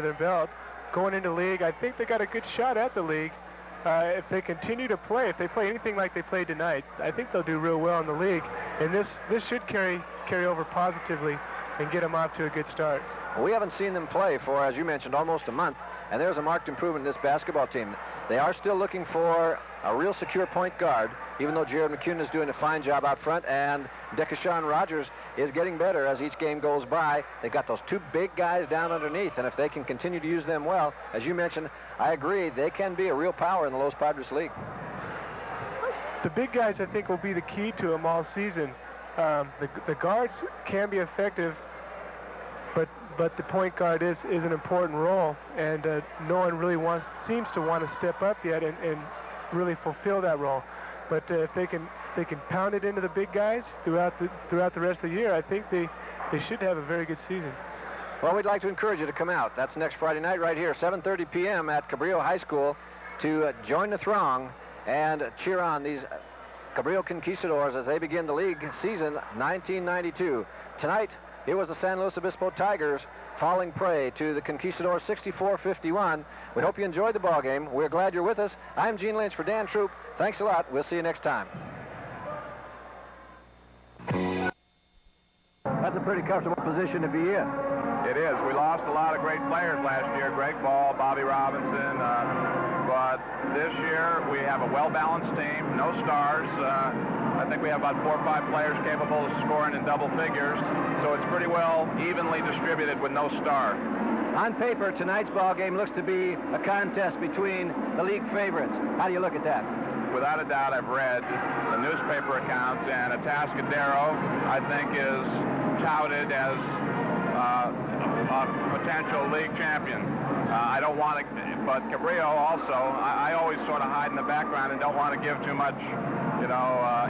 their belt. Going into league, I think they got a good shot at the league. If they continue to play, if they play anything like they played tonight, I think they'll do real well in the league. And this should carry over positively and get them off to a good start. We haven't seen them play for, as you mentioned, almost a month, and there's a marked improvement in this basketball team. They are still looking for a real secure point guard, even though Jared McCune is doing a fine job out front, and Dekashawn Rogers is getting better as each game goes by. They've got those two big guys down underneath, and if they can continue to use them well, as you mentioned, I agree, they can be a real power in the Los Padres League. The big guys, I think, will be the key to them all season. The guards can be effective, but the point guard is an important role, and no one really seems to want to step up yet and really fulfill that role. But if they can pound it into the big guys throughout the rest of the year, I think they should have a very good season. Well, we'd like to encourage you to come out. That's next Friday night right here, 7:30 p.m. at Cabrillo High School, to join the throng and cheer on these Cabrillo Conquistadors as they begin the league season 1992. Tonight, it was the San Luis Obispo Tigers falling prey to the Conquistadors 64-51. We hope you enjoyed the ball game. We're glad you're with us. I'm Gene Lynch for Dan Troop. Thanks a lot. We'll see you next time. That's a pretty comfortable position to be in. It is. We lost a lot of great players last year. Greg Ball, Bobby Robinson. But this year we have a well-balanced team, no stars. I think we have about 4 or 5 players capable of scoring in double figures. So it's pretty well evenly distributed with no star. On paper, tonight's ball game looks to be a contest between the league favorites. How do you look at that? Without a doubt, I've read the newspaper accounts, and Atascadero, I think, is touted as a potential league champion. I don't want to, but Cabrillo also, I always sort of hide in the background and don't want to give too much,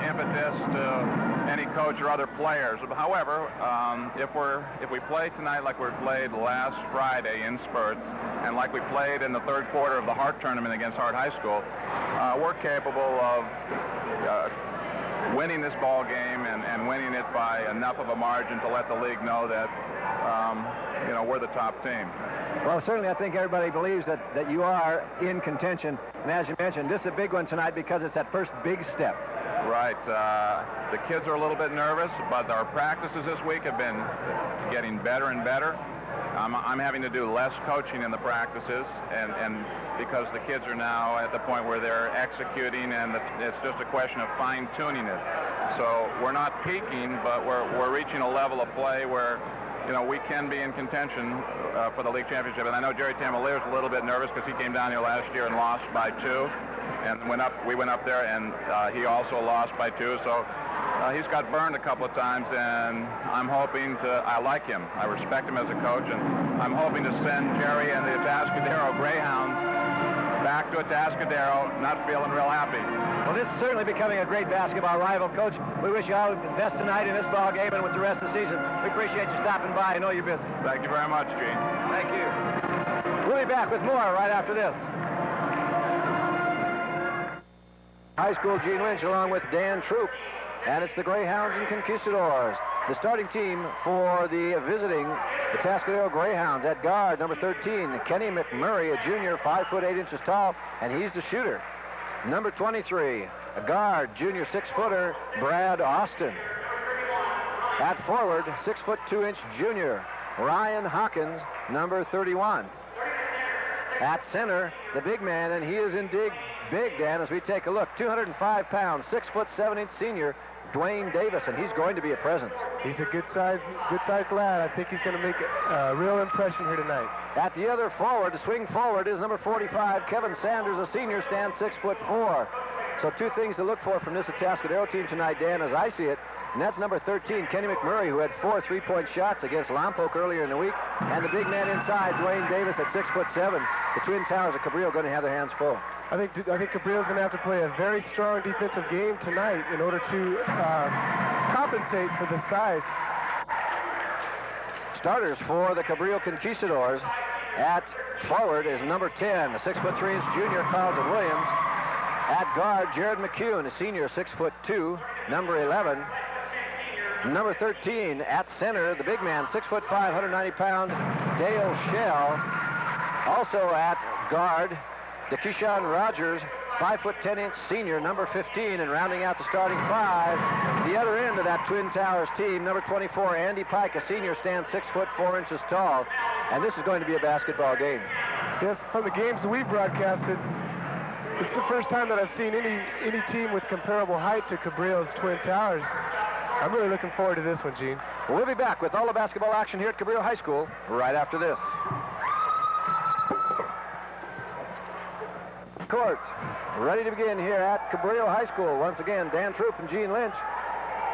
impetus to any coach or other players. However, if we play tonight like we played last Friday in spurts, and like we played in the third quarter of the Hart tournament against Hart High School, we're capable of winning this ball game and winning it by enough of a margin to let the league know that we're the top team. Well, certainly I think everybody believes that you are in contention. And as you mentioned, this is a big one tonight because it's that first big step. Right. The kids are a little bit nervous, but our practices this week have been getting better and better. I'm having to do less coaching in the practices, and because the kids are now at the point where they're executing, and it's just a question of fine-tuning it. So we're not peaking, but we're reaching a level of play where we can be in contention for the league championship. And I know Jerry Tamalier's a little bit nervous because he came down here last year and lost by 2, and we went up there and he also lost by 2. So he's got burned a couple of times, and I'm hoping I like him. I respect him as a coach, and I'm hoping to send Jerry and the Atascadero Greyhounds back to Atascadero not feeling real happy. Well, this is certainly becoming a great basketball rival, Coach. We wish you all the best tonight in this ball game and with the rest of the season. We appreciate you stopping by. I know you're busy. Thank you very much, Gene. Thank you. We'll be back with more right after this. High School Gene Lynch along with Dan Troop. And it's the Greyhounds and Conquistadors. The starting team for the visiting Atascadero Greyhounds. At guard, number 13, Kenny McMurray, a junior, 5 foot 8 inches tall, and he's the shooter. Number 23, a guard, junior 6-footer, Brad Austin. At forward, 6 foot 2 inch junior, Ryan Hawkins, number 31. At center, the big man, and he is indeed big, Dan, as we take a look. 205 pounds, 6 foot 7 inch senior, Dwayne Davis, and he's going to be a presence. He's a good-sized lad. I think he's going to make a real impression here tonight. At the other forward, the swing forward is number 45, Kevin Sanders, a senior, stands 6 foot 4. So 2 things to look for from this Atascadero team tonight, Dan, as I see it. And that's number 13, Kenny McMurray, who had 4 3-point shots against Lompoc earlier in the week. And the big man inside, Dwayne Davis, at 6 foot 7. The Twin Towers of Cabrillo going to have their hands full. I think Cabrillo's going to have to play a very strong defensive game tonight in order to compensate for the size. Starters for the Cabrillo Conquistadors. At forward is number 10, a 6 foot 3 inch junior, Carlton Williams. At guard, Jared McCune, a senior, 6 foot 2, number 11. Number 13 at center, the big man, 6 foot 5, 190 pound, Dale Shell. Also at guard, DeKeyshawn Rogers, 5'10" senior, number 15, and rounding out the starting five, the other end of that Twin Towers team, number 24, Andy Pike, a senior, stands 6'4" tall, and this is going to be a basketball game. Yes, from the games that we've broadcasted, this is the first time that I've seen any team with comparable height to Cabrillo's Twin Towers. I'm really looking forward to this one, Gene. We'll be back with all the basketball action here at Cabrillo High School right after this. Court ready to begin here at Cabrillo High School. Once again, Dan Troop and Gene Lynch.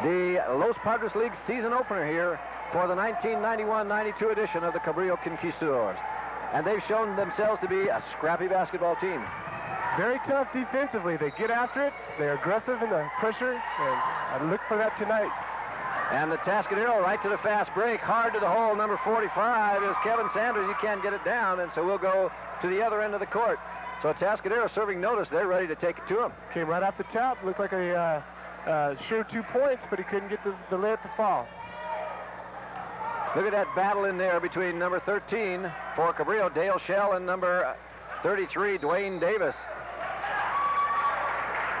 The Los Padres League season opener here for the 1991-92 edition of the Cabrillo Conquistadors. And they've shown themselves to be a scrappy basketball team. Very tough defensively. They get after it. They're aggressive in the pressure, and I look for that tonight. And the Atascadero right to the fast break. Hard to the hole, number 45 is Kevin Sanders. He can't get it down, and so we'll go to the other end of the court. So Atascadero serving notice. They're ready to take it to him. Came right off the top. Looked like a sure 2 points, but he couldn't get the layup to fall. Look at that battle in there between number 13 for Cabrillo, Dale Shell, and number 33, Dwayne Davis.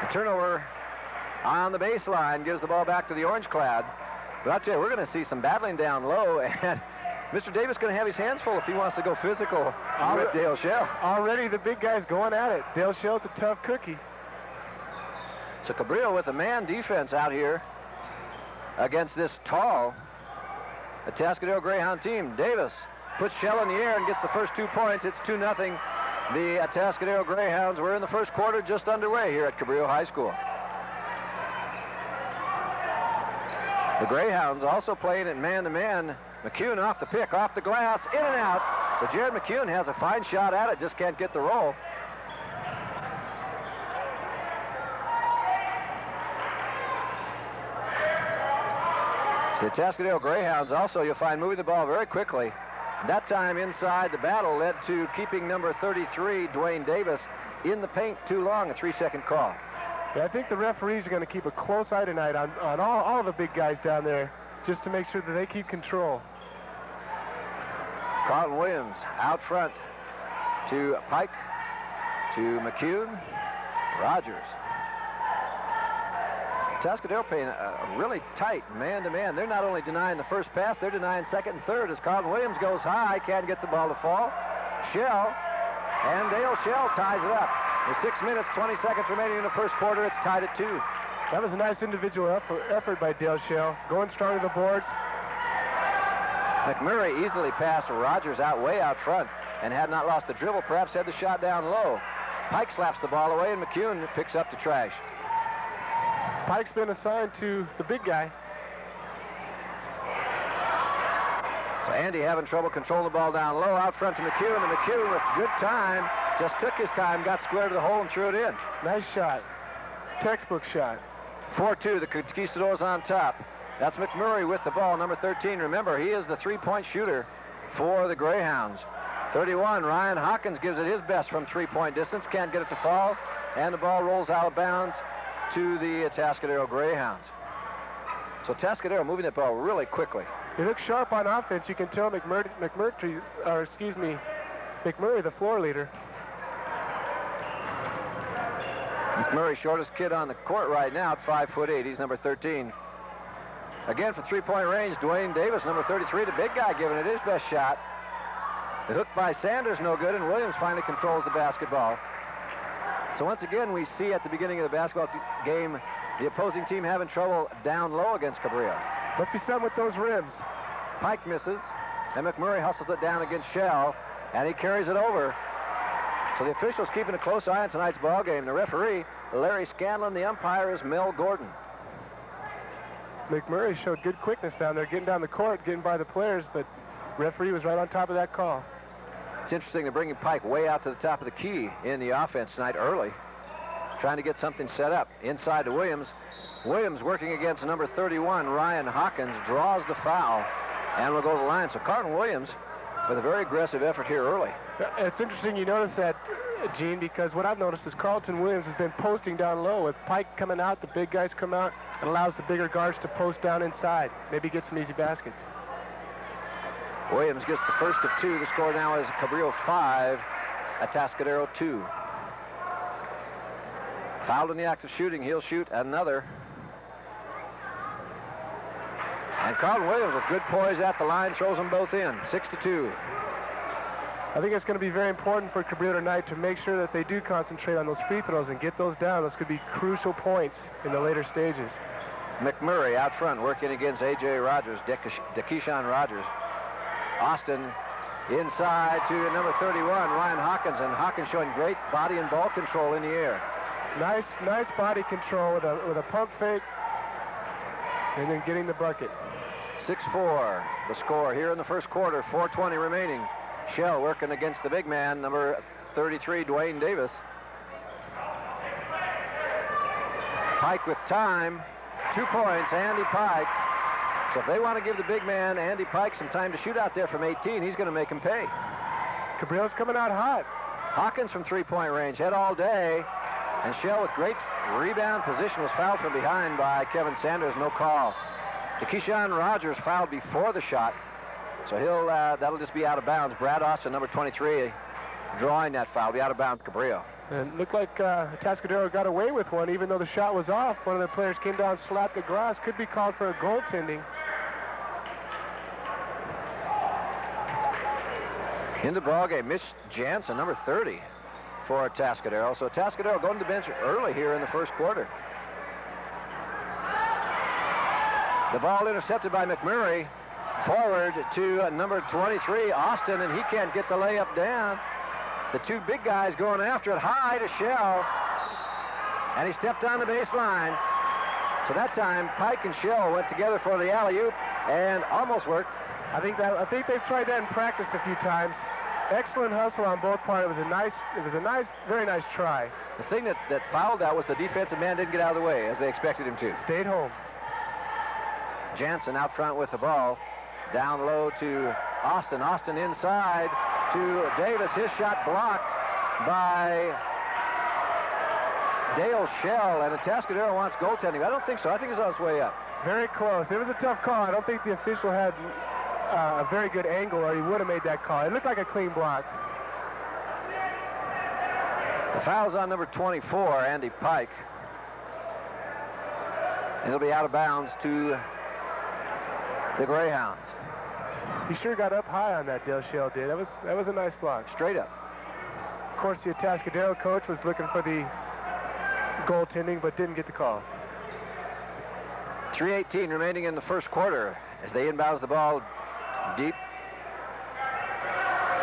A turnover on the baseline gives the ball back to the orange clad. But I'll tell you, we're going to see some battling down low, and Mr. Davis going to have his hands full if he wants to go physical with Dale Shell. Already the big guy's going at it. Dale Shell's a tough cookie. So Cabrillo with a man defense out here against this tall Atascadero Greyhound team. Davis puts Shell in the air and gets the first 2 points. It's 2-0. The Atascadero Greyhounds were in the first quarter just underway here at Cabrillo High School. The Greyhounds also playing it man-to-man. McCune off the pick, off the glass, in and out. So Jared McCune has a fine shot at it, just can't get the roll. So the Atascadero Greyhounds also, you'll find, moving the ball very quickly. That time inside, the battle led to keeping number 33, Dwayne Davis, in the paint too long, a 3-second call. Yeah, I think the referees are going to keep a close eye tonight on all the big guys down there, just to make sure that they keep control. Carlton Williams out front to Pike, to McCune, Rogers. Atascadero playing a really tight man-to-man. They're not only denying the first pass, they're denying second and third as Carlton Williams goes high, can't get the ball to fall. Shell, and Dale Shell ties it up. With 6 minutes, 20 seconds remaining in the first quarter, it's tied at 2. That was a nice individual effort by Dale Shell, going strong to the boards. McMurray easily passed Rogers out way out front and had not lost the dribble, perhaps had the shot down low. Pike slaps the ball away and McCune picks up the trash. Pike's been assigned to the big guy. So Andy having trouble controlling the ball down low, out front to McCune, and McCune with good time, just took his time, got square to the hole and threw it in. Nice shot. Textbook shot. 4-2, the Conquistadors on top. That's McMurray with the ball, number 13. Remember, he is the three-point shooter for the Greyhounds. 31, Ryan Hawkins gives it his best from three-point distance, can't get it to fall, and the ball rolls out of bounds to the Atascadero Greyhounds. So Atascadero moving that ball really quickly. He looks sharp on offense. You can tell McMurray, the floor leader. McMurray, shortest kid on the court right now at 5'8". He's number 13. Again, for three-point range, Dwayne Davis, number 33, the big guy, giving it his best shot. The hook by Sanders, no good, and Williams finally controls the basketball. So once again, we see at the beginning of the basketball game, the opposing team having trouble down low against Cabrillo. Must be something with those rims. Pike misses, and McMurray hustles it down against Shell, and he carries it over. So the officials keeping a close eye on tonight's ball game. The referee, Larry Scanlon. The umpire is Mel Gordon. McMurray showed good quickness down there, getting down the court, getting by the players, but referee was right on top of that call. It's interesting they're bringing Pike way out to the top of the key in the offense tonight early, trying to get something set up. Inside to Williams. Williams working against number 31, Ryan Hawkins, draws the foul, and will go to the line. So Carlton Williams with a very aggressive effort here early. It's interesting you notice that, Gene, because what I've noticed is Carlton Williams has been posting down low. With Pike coming out, the big guys come out, and allows the bigger guards to post down inside. Maybe get some easy baskets. Williams gets the first of two. The score now is Cabrillo 5, Atascadero 2. Fouled in the act of shooting. He'll shoot another. And Carlton Williams with good poise at the line throws them both in. 6-2. I think it's going to be very important for Cabrillo tonight to make sure that they do concentrate on those free throws and get those down. Those could be crucial points in the later stages. McMurray out front working against A.J. Rogers, DeKeyshawn Rogers. Austin inside to number 31, Ryan Hawkins, and Hawkins showing great body and ball control in the air. Nice body control with a pump fake, and then getting the bucket. 6-4, the score here in the first quarter, 4:20 remaining. Shell working against the big man, number 33, Dwayne Davis. Pike with time, 2 points, Andy Pike. So if they want to give the big man, Andy Pike, some time to shoot out there from 18, he's going to make him pay. Cabrillo's coming out hot. Hawkins from three-point range, head all day. And Shell with great rebound position was fouled from behind by Kevin Sanders, no call. DeKeyshawn Rogers fouled before the shot, so that'll just be out of bounds. Brad Austin, number 23, drawing that foul, be out of bounds, Cabrillo. And it looked like Atascadero got away with one, even though the shot was off. One of the players came down, slapped the glass. Could be called for a goaltending. In the ballgame, Mitch Jansen, number 30 for Atascadero. So Atascadero going to the bench early here in the first quarter. The ball intercepted by McMurray. Forward to number 23, Austin, and he can't get the layup down. The two big guys going after it, high to Shell. And he stepped on the baseline. So that time, Pike and Shell went together for the alley-oop and almost worked. I think they've tried that in practice a few times. Excellent hustle on both parts. It was a very nice try. The thing that fouled out was the defensive man didn't get out of the way as they expected him to. Stayed home. Jansen out front with the ball. Down low to Austin. Austin inside to Davis. His shot blocked by Dale Shell. And Atascadero wants goaltending. I don't think so. I think it's on its way up. Very close. It was a tough call. I don't think the official had a very good angle, or he would have made that call. It looked like a clean block. The foul's on number 24, Andy Pike. And he'll be out of bounds to the Greyhounds. He sure got up high on that, Dale Shell did. That was a nice block. Straight up. Of course, the Atascadero coach was looking for the goaltending, but didn't get the call. 3:18 remaining in the first quarter as they inbounds the ball deep.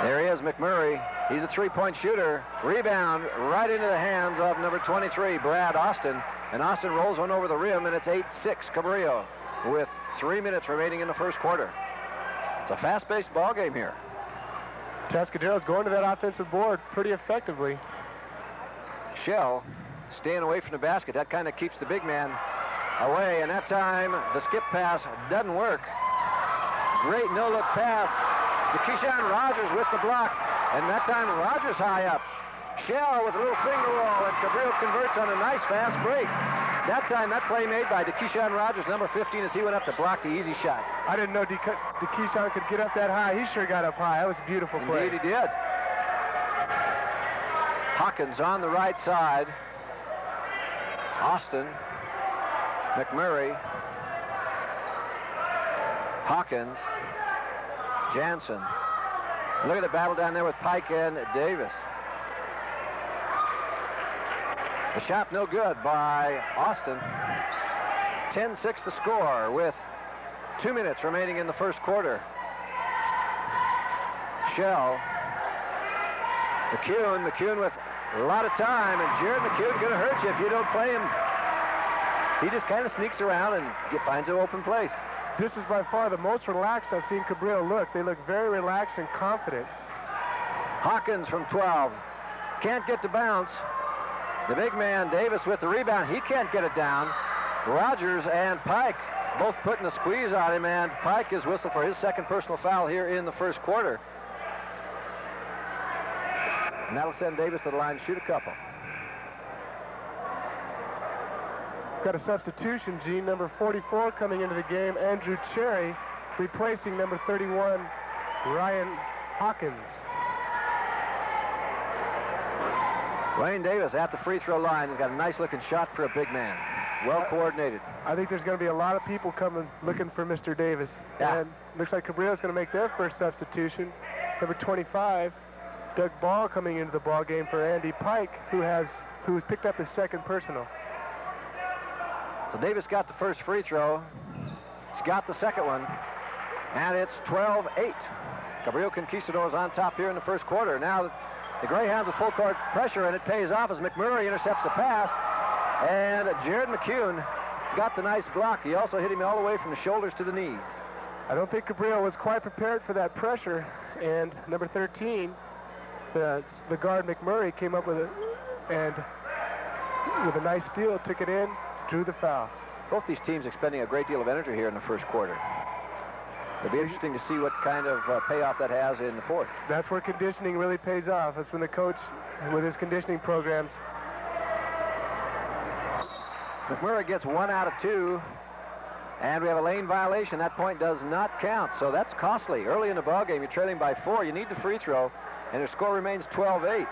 There he is, McMurray. He's a three-point shooter. Rebound right into the hands of number 23, Brad Austin. And Austin rolls one over the rim, and it's 8-6 Cabrillo with 3 minutes remaining in the first quarter. It's a fast-paced ball game here. Atascadero's going to that offensive board pretty effectively. Shell staying away from the basket. That kind of keeps the big man away, and that time the skip pass doesn't work. Great no-look pass. DeKeyshawn Rogers with the block, and that time Rogers high up. Shell with a little finger roll, and Cabrillo converts on a nice fast break. That time, that play made by DeKeyshawn Rogers, number 15, as he went up to block the easy shot. I didn't know DeKeyshawn could get up that high. He sure got up high. That was a beautiful play. Indeed he did. Hawkins on the right side. Austin. McMurray. Hawkins. Jansen. Look at the battle down there with Pike and Davis. The shot no good by Austin. 10-6 the score with 2 minutes remaining in the first quarter. Shell. McCune with a lot of time, and Jared McCune going to hurt you if you don't play him. He just kind of sneaks around and finds an open place. This is by far the most relaxed I've seen Cabrillo look. They look very relaxed and confident. Hawkins from 12. Can't get to bounce. The big man, Davis, with the rebound. He can't get it down. Rogers and Pike both putting a squeeze on him, and Pike is whistled for his second personal foul here in the first quarter. And that'll send Davis to the line to shoot a couple. Got a substitution, Gene. Number 44 coming into the game, Andrew Cherry, replacing number 31, Ryan Hawkins. Dwayne Davis at the free throw line. He's got a nice looking shot for a big man. Well coordinated. I think there's going to be a lot of people coming looking for Mr. Davis. Yeah. And looks like Cabrillo's going to make their first substitution. Number 25, Doug Ball, coming into the ball game for Andy Pike, who's picked up his second personal. So Davis got the first free throw. He's got the second one. And it's 12-8. Cabrillo Conquistadors on top here in the first quarter. Now the Greyhounds with full court pressure, and it pays off as McMurray intercepts the pass. And Jared McCune got the nice block. He also hit him all the way from the shoulders to the knees. I don't think Cabrillo was quite prepared for that pressure. And number 13, the guard McMurray, came up with it and with a nice steal, took it in, drew the foul. Both these teams expending a great deal of energy here in the first quarter. It'll be interesting to see what kind of payoff that has in the fourth. That's where conditioning really pays off. That's when the coach, with his conditioning programs. McMurray gets 1 out of 2, and we have a lane violation. That point does not count, so that's costly. Early in the ballgame, you're trailing by 4. You need the free throw, and your score remains 12-8.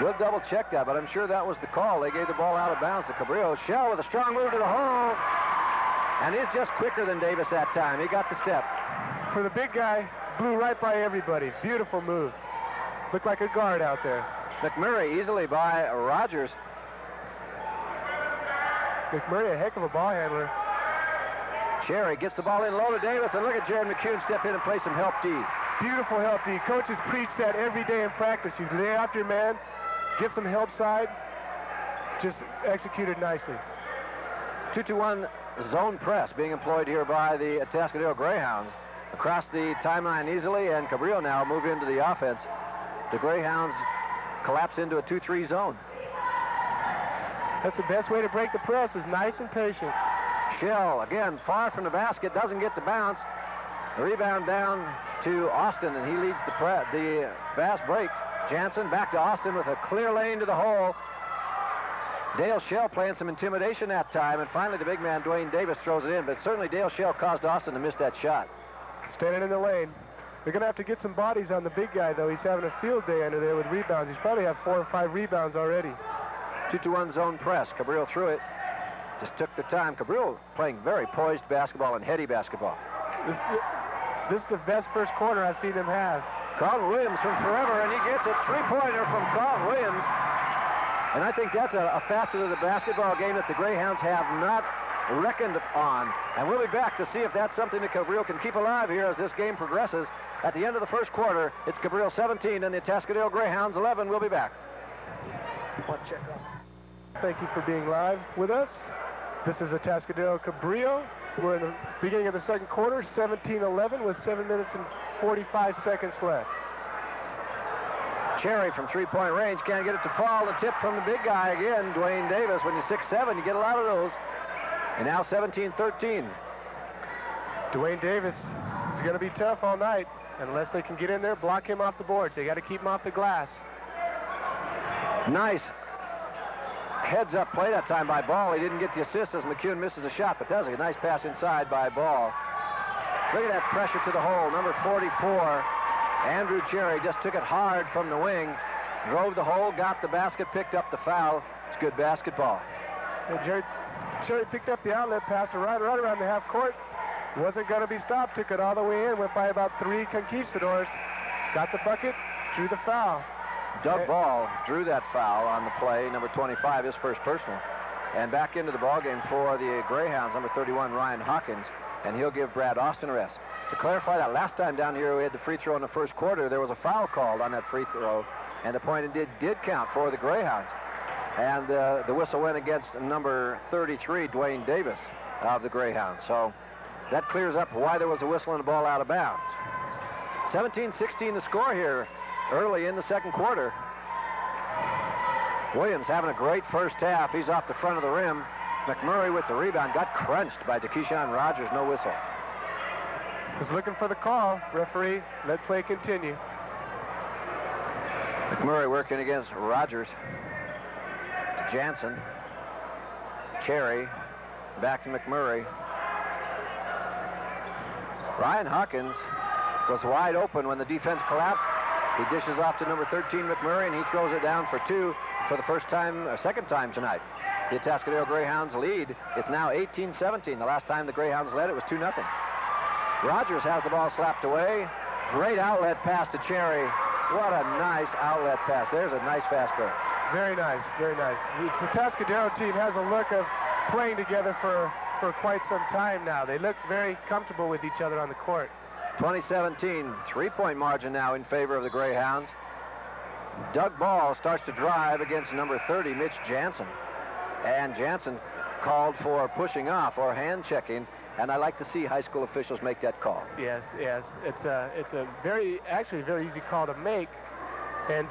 We'll double check that, but I'm sure that was the call. They gave the ball out of bounds to Cabrillo. Shell with a strong move to the hole. And he's just quicker than Davis that time. He got the step. For the big guy, blew right by everybody. Beautiful move. Looked like a guard out there. McMurray easily by Rogers. McMurray, a heck of a ball handler. Cherry gets the ball in low to Davis, and look at Jared McCune step in and play some help D. Beautiful help D. Coaches preach that every day in practice. You lay off your man, get some help side, just executed nicely. 2-2-1 zone press being employed here by the Atascadero Greyhounds. Across the timeline easily, and Cabrillo now move into the offense. The Greyhounds collapse into a 2-3 zone. That's the best way to break the press, is nice and patient. Shell, again, far from the basket, doesn't get the bounce. The rebound down to Austin, and he leads the fast break. Jansen back to Austin with a clear lane to the hole. Dale Shell playing some intimidation that time, and finally the big man, Dwayne Davis, throws it in, but certainly Dale Shell caused Austin to miss that shot. Standing in the lane. They're going to have to get some bodies on the big guy, though. He's having a field day under there with rebounds. He's probably had 4 or 5 rebounds already. 2-2-1 zone press. Cabrillo threw it. Just took the time. Cabrillo playing very poised basketball and heady basketball. This is the best first quarter I've seen them have. Carlton Williams from forever, and he gets a 3-pointer from Carlton Williams. And I think that's a facet of the basketball game that the Greyhounds have not reckoned on. And we'll be back to see if that's something that Cabrillo can keep alive here as this game progresses. At the end of the first quarter, it's Cabrillo 17 and the Atascadero Greyhounds 11. We'll be back. Thank you for being live with us. This is Atascadero Cabrillo. We're in the beginning of the second quarter, 17-11 with 7 minutes and 45 seconds left. Cherry from 3-point range can't get it to fall. The tip from the big guy again, Dwayne Davis. When you're 6'7", you get a lot of those. And now 17-13. Dwayne Davis is going to be tough all night unless they can get in there, block him off the boards. They got to keep him off the glass. Nice heads-up play that time by Ball. He didn't get the assist as McCune misses a shot, but that was a nice pass inside by Ball. Look at that pressure to the hole. Number 44, Andrew Cherry, just took it hard from the wing, drove the hole, got the basket, picked up the foul. It's good basketball. And Cherry picked up the outlet pass right around the half court. Wasn't going to be stopped. Took it all the way in. Went by about 3 conquistadors. Got the bucket. Drew the foul. Doug Ball drew that foul on the play. Number 25, his first personal. And back into the ballgame for the Greyhounds, number 31, Ryan Hawkins. And he'll give Brad Austin a rest. To clarify that, last time down here we had the free throw in the first quarter. There was a foul called on that free throw. And the point indeed did count for the Greyhounds. And the whistle went against number 33, Dwayne Davis of the Greyhounds. So that clears up why there was a whistle and a ball out of bounds. 17-16 the score here early in the second quarter. Williams having a great first half. He's off the front of the rim. McMurray with the rebound. Got crunched by Keyshawn Rogers. No whistle. Was looking for the call. Referee, let play continue. McMurray working against Rogers. Jansen. Cherry. Back to McMurray. Ryan Hawkins was wide open when the defense collapsed. He dishes off to number 13, McMurray, and he throws it down for 2 for the second time tonight. The Atascadero Greyhounds lead. It's now 18-17. The last time the Greyhounds led, it was 2-0. Rogers has the ball slapped away. Great outlet pass to Cherry. What a nice outlet pass. There's a nice fast break. Very nice, very nice. The Atascadero team has a look of playing together for quite some time now. They look very comfortable with each other on the court. 2017, 3-point margin now in favor of the Greyhounds. Doug Ball starts to drive against number 30, Mitch Jansen. And Jansen called for pushing off or hand checking, and I like to see high school officials make that call. Yes, yes. It's a very easy call to make, and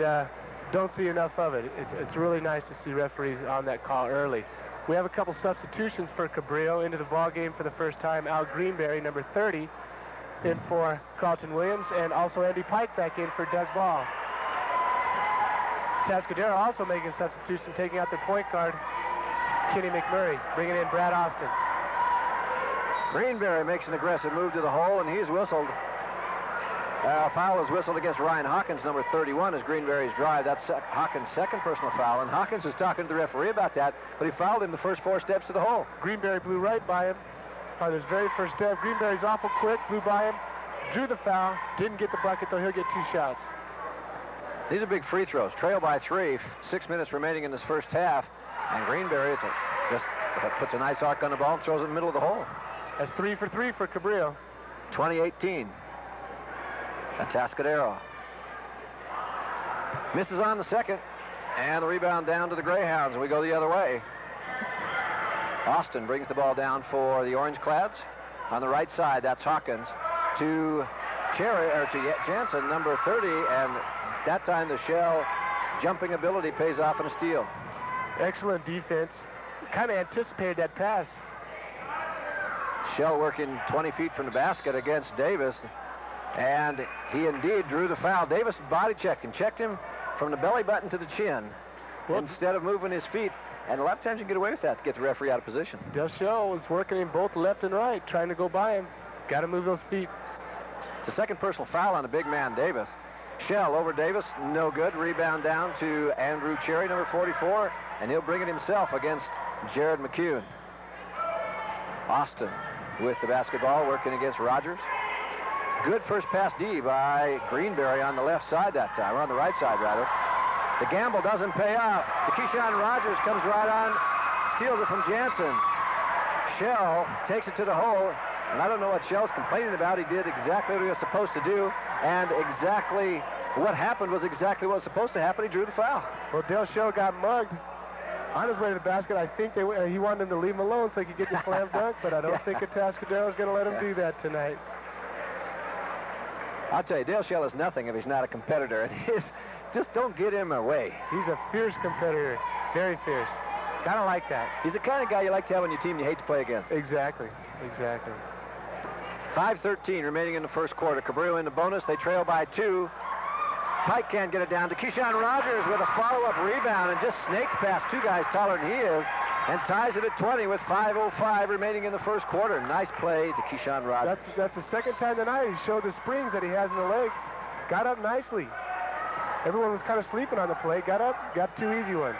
don't see enough of it. It's really nice to see referees on that call early. We have a couple substitutions for Cabrillo into the ball game for the first time. Al Greenberry, number 30, in for Carlton Williams, and also Andy Pike back in for Doug Ball. Atascadero also making a substitution, taking out their point guard, Kenny McMurray, bringing in Brad Austin. Greenberry makes an aggressive move to the hole, and he's whistled. A foul is whistled against Ryan Hawkins, number 31, as Greenberry's drive. That's Hawkins' second personal foul, and Hawkins was talking to the referee about that, but he fouled him the first 4 steps to the hole. Greenberry blew right by him on his very first step. Greenberry's awful quick, blew by him, drew the foul, didn't get the bucket, though he'll get 2 shots. These are big free throws. Trail by 3, 6 minutes remaining in this first half, and Greenberry just puts a nice arc on the ball and throws it in the middle of the hole. That's 3 for 3 for Cabrillo. 2018. Atascadero misses on the second, and the rebound down to the Greyhounds, and we go the other way. Austin brings the ball down for the Orange Clads. On the right side, that's Hawkins to Jansen, number 30, and that time the Shell jumping ability pays off in a steal. Excellent defense. Kind of anticipated that pass. Shell working 20 feet from the basket against Davis, and he indeed drew the foul. Davis body checked him from the belly button to the chin instead of moving his feet. And a lot of times you can get away with that to get the referee out of position. Del Shell was working in both left and right, trying to go by him. Got to move those feet. It's a second personal foul on the big man, Davis. Shell over Davis, no good. Rebound down to Andrew Cherry, number 44, and he'll bring it himself against Jared McCune. Austin with the basketball, working against Rogers. Good first pass D by Greenberry on the left side that time, or on the right side, rather. The gamble doesn't pay off. Keyshawn Rogers comes right on, steals it from Jansen. Shell takes it to the hole, and I don't know what Shell's complaining about. He did exactly what he was supposed to do, and exactly what happened was exactly what was supposed to happen. He drew the foul. Well, Del Shell got mugged on his way to the basket. I think he wanted him to leave him alone so he could get the slam dunk, but I don't think Atascadero is going to let him do that tonight. I'll tell you, Dale Shell is nothing if he's not a competitor, and just don't get him away. He's a fierce competitor, very fierce. Kind of like that. He's the kind of guy you like to have on your team you hate to play against. Exactly, exactly. 5:13 remaining in the first quarter. Cabrillo in the bonus. They trail by 2. Pike can't get it down to Keyshawn Rogers with a follow-up rebound and just snaked past 2 guys taller than he is and ties it at 20 with 5:05 remaining in the first quarter. Nice play to Keyshawn Rogers. That's the second time tonight he showed the springs that he has in the legs. Got up nicely. Everyone was kind of sleeping on the play. Got up, got 2 easy ones.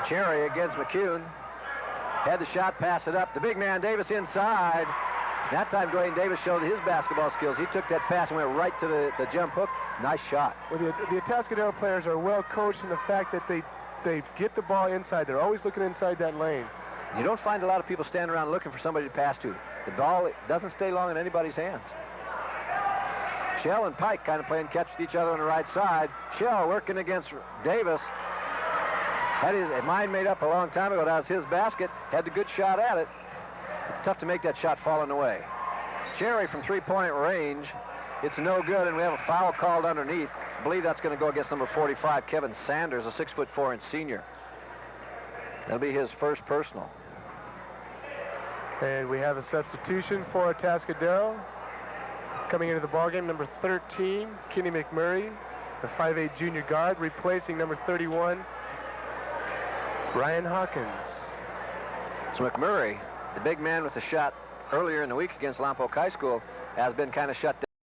Cherry against McCune. Had the shot, pass it up. The big man Davis inside. That time Dwayne Davis showed his basketball skills. He took that pass and went right to the jump hook. Nice shot. Well, the Atascadero players are well coached in the fact that they get the ball inside. They're always looking inside that lane. You don't find a lot of people standing around looking for somebody to pass to. The ball doesn't stay long in anybody's hands. Shell and Pike kind of playing catch with each other on the right side. Shell working against Davis. Had his mind made up a long time ago. That was his basket. Had the good shot at it. It's tough to make that shot falling away. Cherry from 3-point range. It's no good, and we have a foul called underneath. I believe that's going to go against number 45, Kevin Sanders, a 6'4" senior. That'll be his first personal. And we have a substitution for Atascadero. Coming into the ballgame, number 13, Kenny McMurray, the 5'8" junior guard, replacing number 31, Ryan Hawkins. So McMurray, the big man with the shot earlier in the week against Lompoc High School has been kind of shut down.